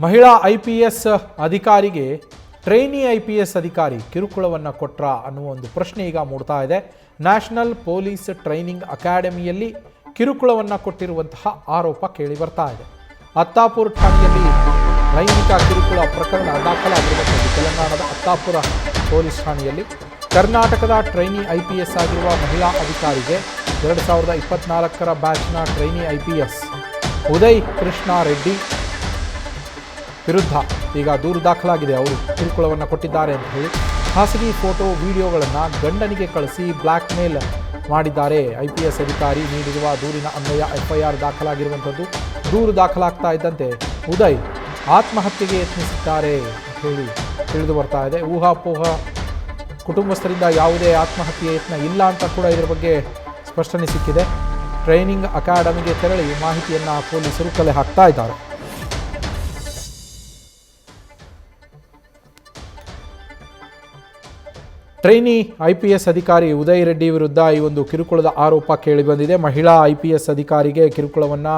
ಮಹಿಳಾ IPS ಅಧಿಕಾರಿಗೆ trainee IPS ಅಧಿಕಾರಿ ಕಿರುಕುಳವನ್ನು ಕೊಟ್ರ ಅನ್ನುವ ಒಂದು ಪ್ರಶ್ನೆ ಈಗ ಮೂಡ್ತಾ ಇದೆ. ನ್ಯಾಷನಲ್ ಪೊಲೀಸ್ ಟ್ರೈನಿಂಗ್ ಅಕಾಡೆಮಿಯಲ್ಲಿ ಕಿರುಕುಳವನ್ನು ಕೊಟ್ಟಿರುವಂತಹ ಆರೋಪ ಕೇಳಿ ಬರ್ತಾ ಇದೆ. ಅತ್ತಾಪುರ ಠಾಣೆಯಲ್ಲಿ ಲೈಂಗಿಕ ಕಿರುಕುಳ ಪ್ರಕರಣ ದಾಖಲಾಗಿರುವಂಥದ್ದು. ತೆಲಂಗಾಣದ ಅತ್ತಾಪುರ ಪೊಲೀಸ್ ಠಾಣೆಯಲ್ಲಿ ಕರ್ನಾಟಕದ ಟ್ರೈನಿ IPS ಆಗಿರುವ ಮಹಿಳಾ ಅಧಿಕಾರಿಗೆ 2024ರ ಬ್ಯಾಚ್ನ ಟ್ರೈನಿ IPS ಉದಯ್ ಕೃಷ್ಣ ರೆಡ್ಡಿ ವಿರುದ್ಧ ಈಗ ದೂರು ದಾಖಲಾಗಿದೆ. ಅವರು ಕಿರುಕುಳವನ್ನು ಕೊಟ್ಟಿದ್ದಾರೆ ಅಂತ ಹೇಳಿ ಖಾಸಗಿ ಫೋಟೋ ವಿಡಿಯೋಗಳನ್ನು ಗಂಡನಿಗೆ ಕಳಿಸಿ ಬ್ಲ್ಯಾಕ್ ಮೇಲ್ ಮಾಡಿದ್ದಾರೆ. IPS ಅಧಿಕಾರಿ ನೀಡಿರುವ ದೂರಿನ ಅನ್ವಯ FIR ದಾಖಲಾಗಿರುವಂಥದ್ದು. ದೂರು ದಾಖಲಾಗ್ತಾ ಇದ್ದಂತೆ ಉದಯ್ ಆತ್ಮಹತ್ಯೆಗೆ ಯತ್ನಿಸಿದ್ದಾರೆ ಅಂತ ಹೇಳಿ ತಿಳಿದು ಬರ್ತಾ ಇದೆ. ಊಹಾಪೋಹ, ಕುಟುಂಬಸ್ಥರಿಂದ ಯಾವುದೇ ಆತ್ಮಹತ್ಯೆ ಯತ್ನ ಇಲ್ಲ ಅಂತ ಕೂಡ ಇದರ ಬಗ್ಗೆ ಸ್ಪಷ್ಟನೆ ಸಿಕ್ಕಿದೆ. ಟ್ರೈನಿಂಗ್ ಅಕಾಡೆಮಿಗೆ ತೆರಳಿ ಮಾಹಿತಿಯನ್ನು ಪೊಲೀಸರು ಕಲೆ ಹಾಕ್ತಾ ಇದ್ದಾರೆ. ಟ್ರೈನಿ IPS ಅಧಿಕಾರಿ ಉದಯ್ ರೆಡ್ಡಿ ವಿರುದ್ಧ ಈ ಒಂದು ಕಿರುಕುಳದ ಆರೋಪ ಕೇಳಿಬಂದಿದೆ. ಮಹಿಳಾ IPS ಅಧಿಕಾರಿಗೆ ಕಿರುಕುಳವನ್ನು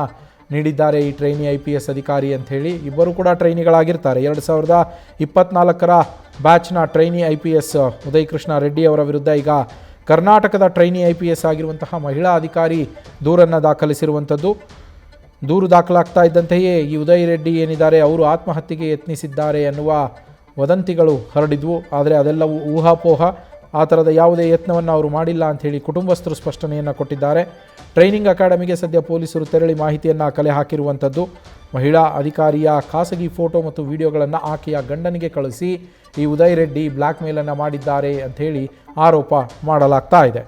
ನೀಡಿದ್ದಾರೆ ಈ ಟ್ರೈನಿ IPS ಅಧಿಕಾರಿ ಅಂತ ಹೇಳಿ. ಇಬ್ಬರು ಕೂಡ ಟ್ರೈನಿಗಳಾಗಿರ್ತಾರೆ. 2024ರ ಬ್ಯಾಚ್ನ ಟ್ರೈನಿ IPS ಉದಯ್ ಕೃಷ್ಣ ರೆಡ್ಡಿ ಅವರ ವಿರುದ್ಧ ಈಗ ಕರ್ನಾಟಕದ ಟ್ರೈನಿ IPS ಆಗಿರುವಂತಹ ಮಹಿಳಾ ಅಧಿಕಾರಿ ದೂರನ್ನು ದಾಖಲಿಸಿರುವಂಥದ್ದು. ದೂರು ದಾಖಲಾಗ್ತಾ ಇದ್ದಂತೆಯೇ ಈ ಉದಯ್ ರೆಡ್ಡಿ ಏನಿದ್ದಾರೆ ಅವರು ಆತ್ಮಹತ್ಯೆಗೆ ಯತ್ನಿಸಿದ್ದಾರೆ ಎನ್ನುವ ವದಂತಿಗಳು ಹರಡಿದ್ವು. ಆದರೆ ಅದೆಲ್ಲವೂ ಊಹಾಪೋಹ, ಆ ಥರದ ಯಾವುದೇ ಯತ್ನವನ್ನು ಅವರು ಮಾಡಿಲ್ಲ ಅಂಥೇಳಿ ಕುಟುಂಬಸ್ಥರು ಸ್ಪಷ್ಟನೆಯನ್ನು ಕೊಟ್ಟಿದ್ದಾರೆ. ಟ್ರೈನಿಂಗ್ ಅಕಾಡೆಮಿಗೆ ಸದ್ಯ ಪೊಲೀಸರು ತೆರಳಿ ಮಾಹಿತಿಯನ್ನು ಕಲೆ ಹಾಕಿರುವಂಥದ್ದು. ಮಹಿಳಾ ಅಧಿಕಾರಿಯ ಖಾಸಗಿ ಫೋಟೋ ಮತ್ತು ವಿಡಿಯೋಗಳನ್ನು ಆಕೆಯ ಗಂಡನಿಗೆ ಕಳಿಸಿ ಈ ಉದಯ್ ರೆಡ್ಡಿ ಬ್ಲ್ಯಾಕ್ ಮೇಲನ್ನು ಮಾಡಿದ್ದಾರೆ ಅಂಥೇಳಿ ಆರೋಪ ಮಾಡಲಾಗ್ತಾ ಇದೆ.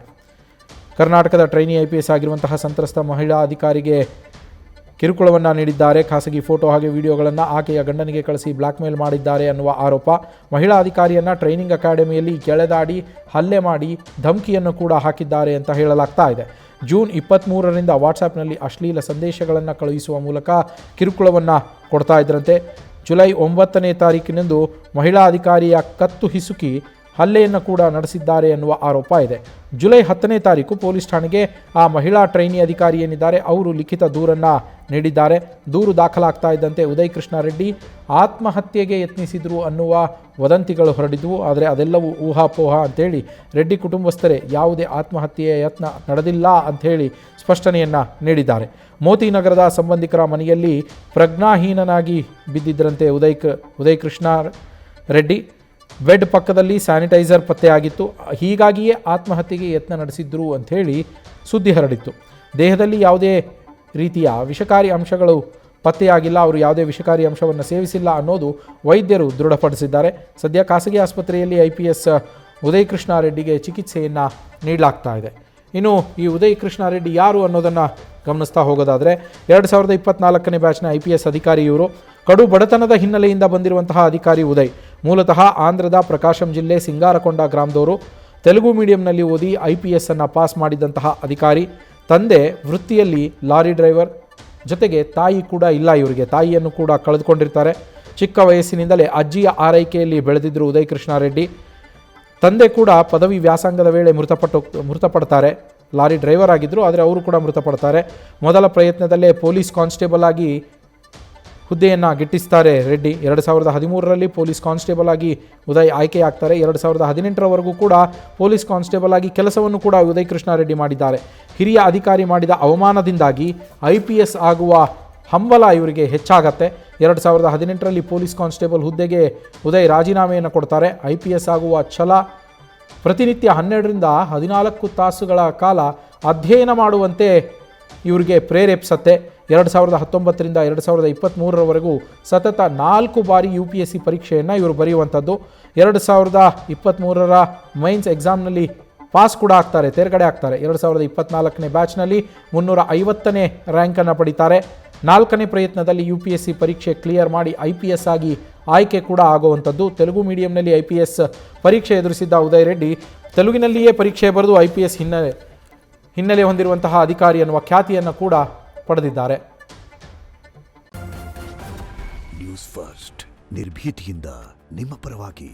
ಕರ್ನಾಟಕದ ಟ್ರೈನಿ IPS ಆಗಿರುವಂತಹ ಸಂತ್ರಸ್ತ ಮಹಿಳಾ ಅಧಿಕಾರಿಗೆ ಕಿರುಕುಳವನ್ನು ನೀಡಿದ್ದಾರೆ. ಖಾಸಗಿ ಫೋಟೋ ಹಾಗೆ ವಿಡಿಯೋಗಳನ್ನು ಆಕೆಯ ಗಂಡನಿಗೆ ಕಳಿಸಿ ಬ್ಲ್ಯಾಕ್ ಮೇಲ್ ಮಾಡಿದ್ದಾರೆ ಅನ್ನುವ ಆರೋಪ. ಮಹಿಳಾ ಅಧಿಕಾರಿಯನ್ನು ಟ್ರೈನಿಂಗ್ ಅಕಾಡೆಮಿಯಲ್ಲಿ ಕೆಳೆದಾಡಿ ಹಲ್ಲೆ ಮಾಡಿ ಧಮಕಿಯನ್ನು ಕೂಡ ಹಾಕಿದ್ದಾರೆ ಅಂತ ಹೇಳಲಾಗ್ತಾ ಇದೆ. ಜೂನ್ 23ರಿಂದ ವಾಟ್ಸಾಪ್ನಲ್ಲಿ ಅಶ್ಲೀಲ ಸಂದೇಶಗಳನ್ನು ಕಳುಹಿಸುವ ಮೂಲಕ ಕಿರುಕುಳವನ್ನು ಕೊಡ್ತಾ ಇದ್ದರಂತೆ. ಜುಲೈ 9ನೇ ತಾರೀಕಿನಂದು ಮಹಿಳಾ ಅಧಿಕಾರಿಯ ಕತ್ತು ಹಿಸುಕಿ ಹಲ್ಲೆಯನ್ನು ಕೂಡ ನಡೆಸಿದ್ದಾರೆ ಎನ್ನುವ ಆರೋಪ ಇದೆ. ಜುಲೈ 10ನೇ ತಾರೀಕು ಪೊಲೀಸ್ ಠಾಣೆಗೆ ಆ ಮಹಿಳಾ ಟ್ರೈನಿ ಅಧಿಕಾರಿ ಏನಿದ್ದಾರೆ ಅವರು ಲಿಖಿತ ದೂರನ್ನು ನೀಡಿದ್ದಾರೆ. ದೂರು ದಾಖಲಾಗ್ತಾ ಇದ್ದಂತೆ ಉದಯ್ ಕೃಷ್ಣ ರೆಡ್ಡಿ ಆತ್ಮಹತ್ಯೆಗೆ ಯತ್ನಿಸಿದರು ಅನ್ನುವ ವದಂತಿಗಳು ಹೊರಡಿದ್ವು. ಆದರೆ ಅದೆಲ್ಲವೂ ಊಹಾಪೋಹ ಅಂಥೇಳಿ ರೆಡ್ಡಿ ಕುಟುಂಬಸ್ಥರೇ ಯಾವುದೇ ಆತ್ಮಹತ್ಯೆಯ ಯತ್ನ ನಡೆದಿಲ್ಲ ಅಂಥೇಳಿ ಸ್ಪಷ್ಟನೆಯನ್ನು ನೀಡಿದ್ದಾರೆ. ಮೋತಿ ನಗರದ ಸಂಬಂಧಿಕರ ಮನೆಯಲ್ಲಿ ಪ್ರಜ್ಞಾಹೀನನಾಗಿ ಬಿದ್ದಿದ್ದರಂತೆ ಉದಯ್ ಕೃಷ್ಣ ರೆಡ್ಡಿ. ಬೆಡ್ ಪಕ್ಕದಲ್ಲಿ ಸ್ಯಾನಿಟೈಸರ್ ಪತ್ತೆಯಾಗಿತ್ತು. ಹೀಗಾಗಿಯೇ ಆತ್ಮಹತ್ಯೆಗೆ ಯತ್ನ ನಡೆಸಿದ್ರು ಅಂಥೇಳಿ ಸುದ್ದಿ ಹರಡಿತ್ತು. ದೇಹದಲ್ಲಿ ಯಾವುದೇ ರೀತಿಯ ವಿಷಕಾರಿ ಅಂಶಗಳು ಪತ್ತೆಯಾಗಿಲ್ಲ, ಅವರು ಯಾವುದೇ ವಿಷಕಾರಿ ಅಂಶವನ್ನು ಸೇವಿಸಿಲ್ಲ ಅನ್ನೋದು ವೈದ್ಯರು ದೃಢಪಡಿಸಿದ್ದಾರೆ. ಸದ್ಯ ಖಾಸಗಿ ಆಸ್ಪತ್ರೆಯಲ್ಲಿ IPS ಉದಯ್ ಕೃಷ್ಣ ರೆಡ್ಡಿಗೆ ಚಿಕಿತ್ಸೆಯನ್ನು ನೀಡಲಾಗ್ತಾ ಇದೆ. ಇನ್ನು ಈ ಉದಯ್ ಕೃಷ್ಣ ರೆಡ್ಡಿ ಯಾರು ಅನ್ನೋದನ್ನು ಗಮನಿಸ್ತಾ ಹೋಗೋದಾದರೆ 2024ನೇ ಬ್ಯಾಚ್ನ IPS ಅಧಿಕಾರಿ ಇವರು. ಕಡು ಬಡತನದ ಹಿನ್ನೆಲೆಯಿಂದ ಬಂದಿರುವಂತಹ ಅಧಿಕಾರಿ ಉದಯ್ ಮೂಲತಃ ಆಂಧ್ರದ ಪ್ರಕಾಶಂ ಜಿಲ್ಲೆ ಸಿಂಗಾರಕೊಂಡ ಗ್ರಾಮದವರು. ತೆಲುಗು ಮೀಡಿಯಂನಲ್ಲಿ ಓದಿ IPS ಅನ್ನು ಪಾಸ್ ಮಾಡಿದಂತಹ ಅಧಿಕಾರಿ. ತಂದೆ ವೃತ್ತಿಯಲ್ಲಿ ಲಾರಿ ಡ್ರೈವರ್, ಜೊತೆಗೆ ತಾಯಿ ಕೂಡ ಇಲ್ಲ ಇವರಿಗೆ. ತಾಯಿಯನ್ನು ಕೂಡ ಕಳೆದುಕೊಂಡಿರ್ತಾರೆ. ಚಿಕ್ಕ ವಯಸ್ಸಿನಿಂದಲೇ ಅಜ್ಜಿಯ ಆರೈಕೆಯಲ್ಲಿ ಬೆಳೆದಿದ್ದರು ಉದಯ್ ಕೃಷ್ಣ ರೆಡ್ಡಿ. ತಂದೆ ಕೂಡ ಪದವಿ ವ್ಯಾಸಂಗದ ವೇಳೆ ಮೃತಪಡ್ತಾರೆ. ಲಾರಿ ಡ್ರೈವರ್ ಆಗಿದ್ದರು, ಆದರೆ ಅವರು ಕೂಡ ಮೃತಪಡ್ತಾರೆ. ಮೊದಲ ಪ್ರಯತ್ನದಲ್ಲೇ ಪೊಲೀಸ್ ಕಾನ್ಸ್ಟೇಬಲ್ ಆಗಿ ಹುದ್ದೆಯನ್ನು ಗಿಟ್ಟಿಸ್ತಾರೆ ರೆಡ್ಡಿ. 2013ರಲ್ಲಿ ಪೊಲೀಸ್ ಕಾನ್ಸ್ಟೇಬಲ್ ಆಗಿ ಉದಯ್ ಆಯ್ಕೆಯಾಗ್ತಾರೆ. 2018ರವರೆಗೂ ಕೂಡ ಪೊಲೀಸ್ ಕಾನ್ಸ್ಟೇಬಲ್ ಆಗಿ ಕೆಲಸವನ್ನು ಕೂಡ ಉದಯ್ ಕೃಷ್ಣ ರೆಡ್ಡಿ ಮಾಡಿದ್ದಾರೆ. ಹಿರಿಯ ಅಧಿಕಾರಿ ಮಾಡಿದ ಅವಮಾನದಿಂದಾಗಿ IPS ಆಗುವ ಹಂಬಲ ಇವರಿಗೆ ಹೆಚ್ಚಾಗತ್ತೆ. 2018ರಲ್ಲಿ ಪೊಲೀಸ್ ಕಾನ್ಸ್ಟೇಬಲ್ ಹುದ್ದೆಗೆ ಉದಯ್ ರಾಜೀನಾಮೆಯನ್ನು ಕೊಡ್ತಾರೆ. IPS ಆಗುವ ಛಲ ಪ್ರತಿನಿತ್ಯ 12ರಿಂದ 14 ತಾಸುಗಳ ಕಾಲ ಅಧ್ಯಯನ ಮಾಡುವಂತೆ ಇವರಿಗೆ ಪ್ರೇರೇಪಿಸತ್ತೆ. 2019ರಿಂದ 2023ರವರೆಗೂ ಸತತ 4 ಬಾರಿ UPSC ಪರೀಕ್ಷೆಯನ್ನು ಇವರು ಬರೆಯುವಂಥದ್ದು. 2023ರ ಮೈನ್ಸ್ ಎಕ್ಸಾಮ್ನಲ್ಲಿ ಪಾಸ್ ಕೂಡ ಆಗ್ತಾರೆ, ತೇರ್ಗಡೆ ಆಗ್ತಾರೆ. 2024ನೇ ಬ್ಯಾಚ್ನಲ್ಲಿ 350ನೇ ರ್ಯಾಂಕನ್ನು ಪಡಿತಾರೆ. 4ನೇ ಪ್ರಯತ್ನದಲ್ಲಿ UPSC ಪರೀಕ್ಷೆ ಕ್ಲಿಯರ್ ಮಾಡಿ IPS ಆಗಿ ಆಯ್ಕೆ ಕೂಡ ಆಗುವಂಥದ್ದು. ತೆಲುಗು ಮೀಡಿಯಂನಲ್ಲಿ IPS ಪರೀಕ್ಷೆ ಎದುರಿಸಿದ್ದ ಉದಯ್ ರೆಡ್ಡಿ ತೆಲುಗಿನಲ್ಲಿಯೇ ಪರೀಕ್ಷೆ ಬರೆದು IPS ಹಿನ್ನೆಲೆ ಹೊಂದಿರುವಂತಹ ಅಧಿಕಾರಿ ಎನ್ನುವ ಖ್ಯಾತಿಯನ್ನು ಕೂಡ ಪಡೆದಿದ್ದಾರೆ. ನ್ಯೂಸ್ ಫಸ್ಟ್ ನಿರ್ಭೀತಿಯಿಂದ ನಿಮ್ಮ ಪರವಾಗಿ.